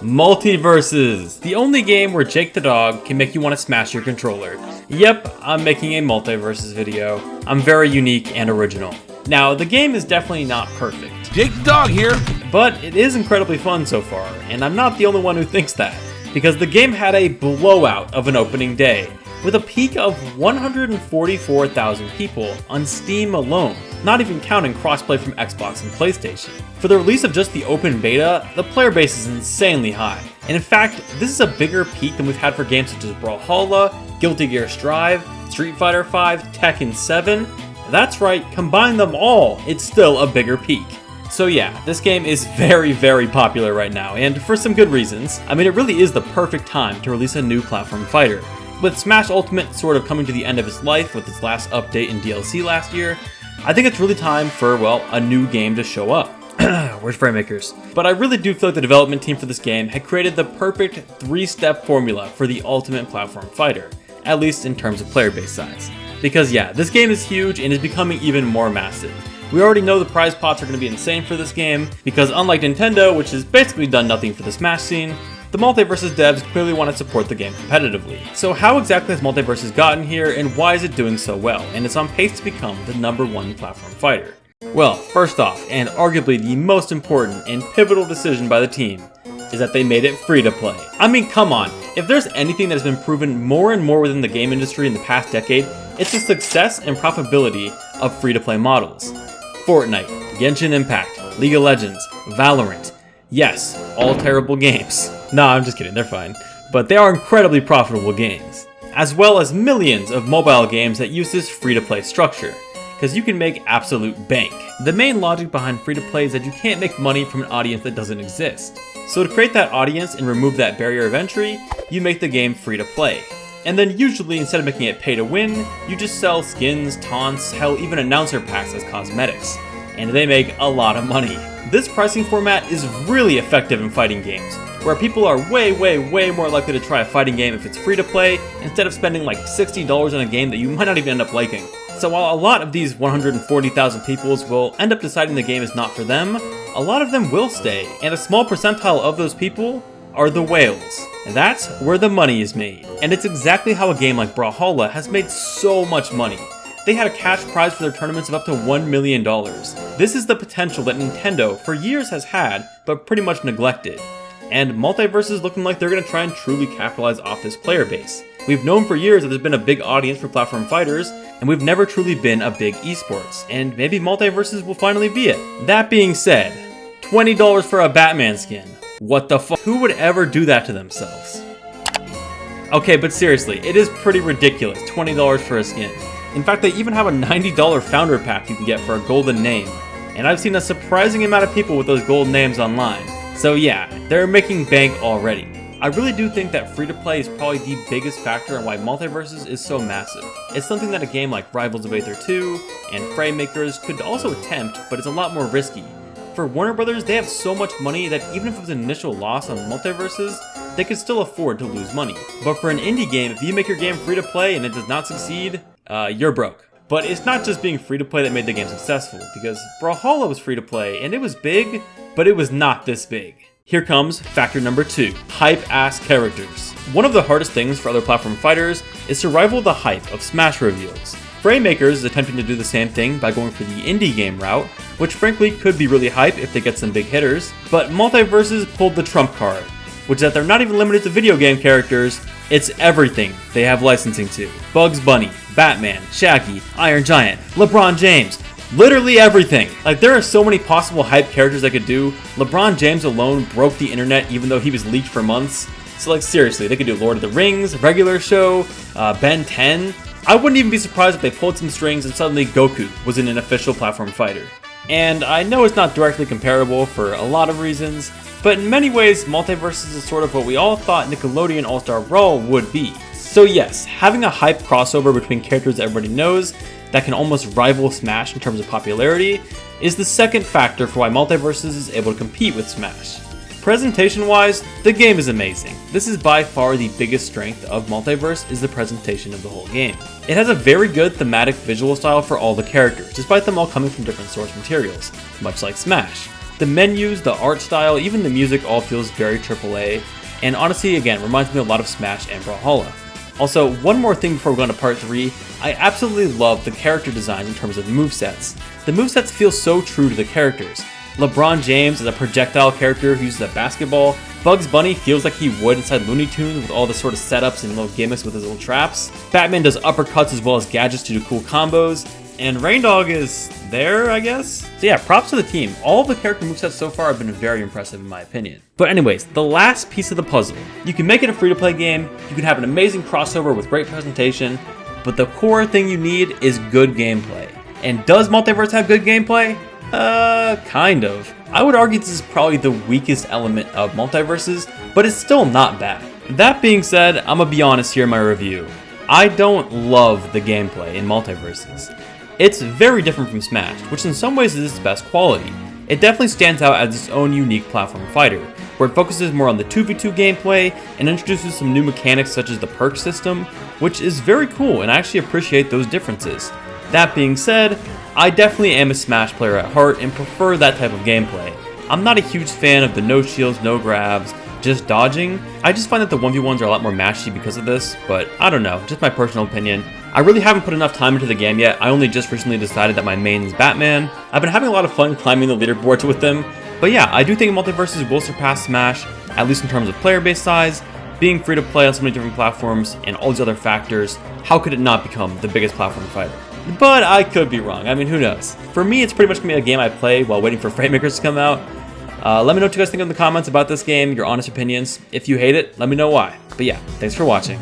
Multiversus, the only game where Jake the dog can make you want to smash your controller. Yep, I'm making a Multiversus video. I'm very unique and original. Now, the game is definitely not perfect. Jake the dog here. But it is incredibly fun so far, and I'm not the only one who thinks that, because the game had a blowout of an opening day, with a peak of 144,000 people on Steam alone, not even counting crossplay from Xbox and PlayStation. For the release of just the open beta, the player base is insanely high, and in fact, this is a bigger peak than we've had for games such as Brawlhalla, Guilty Gear Strive, Street Fighter V, Tekken 7. That's right, combine them all, it's still a bigger peak. So yeah, this game is very, very popular right now, and for some good reasons. I mean, it really is the perfect time to release a new platform fighter. With Smash Ultimate sort of coming to the end of its life with its last update in DLC last year, I think it's really time for, well, a new game to show up. Where's Fraymakers? But I really do feel like the development team for this game had created the perfect 3-step formula for the ultimate platform fighter, at least in terms of player base size. Because yeah, this game is huge and is becoming even more massive. We already know the prize pots are going to be insane for this game, because unlike Nintendo, which has basically done nothing for the Smash scene, the Multiversus devs clearly want to support the game competitively. So how exactly has Multiversus gotten here, and why is it doing so well, and it's on pace to become the #1 platform fighter? Well, first off, and arguably the most important and pivotal decision by the team, is that they made it free to play. I mean, come on, if there's anything that has been proven more and more within the game industry in the past decade, it's the success and profitability of free to play models. Fortnite, Genshin Impact, League of Legends, Valorant. Yes, all terrible games. Nah, I'm just kidding, they're fine. But they are incredibly profitable games. As well as millions of mobile games that use this free-to-play structure, because you can make absolute bank. The main logic behind free-to-play is that you can't make money from an audience that doesn't exist. So to create that audience and remove that barrier of entry, you make the game free-to-play. And then usually, instead of making it pay to win, you just sell skins, taunts, hell, even announcer packs as cosmetics. And they make a lot of money. This pricing format is really effective in fighting games, where people are way more likely to try a fighting game if it's free to play, instead of spending like $60 on a game that you might not even end up liking. So while a lot of these 140,000 peoples will end up deciding the game is not for them, a lot of them will stay, and a small percentile of those people are the whales. And that's where the money is made. And it's exactly how a game like Brawlhalla has made so much money. They had a cash prize for their tournaments of up to $1 million. This is the potential that Nintendo for years has had, but pretty much neglected. And Multiversus is looking like they're going to try and truly capitalize off this player base. We've known for years that there's been a big audience for platform fighters, and we've never truly been a big esports, and maybe Multiversus will finally be it. That being said, $20 for a Batman skin. What the fuck? Who would ever do that to themselves? Okay, but seriously, it is pretty ridiculous, $20 for a skin. In fact, they even have a $90 founder pack you can get for a golden name. And I've seen a surprising amount of people with those gold names online. So yeah, they're making bank already. I really do think that free-to-play is probably the biggest factor in why Multiversus is so massive. It's something that a game like Rivals of Aether 2 and Fraymakers could also attempt, but it's a lot more risky. For Warner Brothers, they have so much money that even if it was an initial loss on Multiversus, they could still afford to lose money. But for an indie game, if you make your game free-to-play and it does not succeed, you're broke. But it's not just being free-to-play that made the game successful, because Brawlhalla was free-to-play, and it was big, but it was not this big. Here comes factor number 2, hype-ass characters. One of the hardest things for other platform fighters is to rival the hype of Smash reveals. Fraymakers is attempting to do the same thing by going for the indie game route, which frankly could be really hype if they get some big hitters, but Multiversus pulled the trump card, which is that they're not even limited to video game characters, it's everything they have licensing to. Bugs Bunny, Batman, Shaggy, Iron Giant, LeBron James, literally everything. Like, there are so many possible hype characters they could do. LeBron James alone broke the internet even though he was leaked for months. So like seriously, they could do Lord of the Rings, regular show, Ben 10. I wouldn't even be surprised if they pulled some strings and suddenly Goku was in an official platform fighter. And I know it's not directly comparable for a lot of reasons, but in many ways, Multiversus is sort of what we all thought Nickelodeon All-Star Brawl would be. So yes, having a hype crossover between characters that everybody knows that can almost rival Smash in terms of popularity is the second factor for why Multiversus is able to compete with Smash. Presentation-wise, the game is amazing. This is by far the biggest strength of Multiverse, is the presentation of the whole game. It has a very good thematic visual style for all the characters, despite them all coming from different source materials, much like Smash. The menus, the art style, even the music all feels very AAA, and honestly, again, reminds me a lot of Smash and Brawlhalla. Also, one more thing before we go on to part 3, I absolutely love the character design in terms of movesets. The movesets feel so true to the characters. LeBron James is a projectile character who uses a basketball. Bugs Bunny feels like he would inside Looney Tunes with all the sort of setups and little gimmicks with his little traps. Batman does uppercuts as well as gadgets to do cool combos. And Raindog is there, I guess? So yeah, props to the team. All of the character movesets so far have been very impressive in my opinion. But anyways, the last piece of the puzzle. You can make it a free-to-play game, you can have an amazing crossover with great presentation, but the core thing you need is good gameplay. And does Multiverse have good gameplay? Kind of. I would argue this is probably the weakest element of Multiverses, but it's still not bad. That being said, I'm gonna be honest here in my review. I don't love the gameplay in Multiverses. It's very different from Smash, which in some ways is its best quality. It definitely stands out as its own unique platform fighter, where it focuses more on the 2v2 gameplay and introduces some new mechanics such as the perk system, which is very cool and I actually appreciate those differences. That being said, I definitely am a Smash player at heart and prefer that type of gameplay. I'm not a huge fan of the no shields, no grabs, just dodging. I just find that the 1v1s are a lot more matchy because of this, but I don't know, just my personal opinion. I really haven't put enough time into the game yet. I only just recently decided that my main is Batman. I've been having a lot of fun climbing the leaderboards with them, but yeah, I do think Multiverses will surpass Smash, at least in terms of player base size, being free to play on so many different platforms, and all these other factors. How could it not become the biggest platform fighter? But I could be wrong. I mean, who knows? For me, it's pretty much gonna be a game I play while waiting for Fraymakers to come out. Let me know what you guys think in the comments about this game, your honest opinions. If you hate it, let me know why. But yeah, thanks for watching.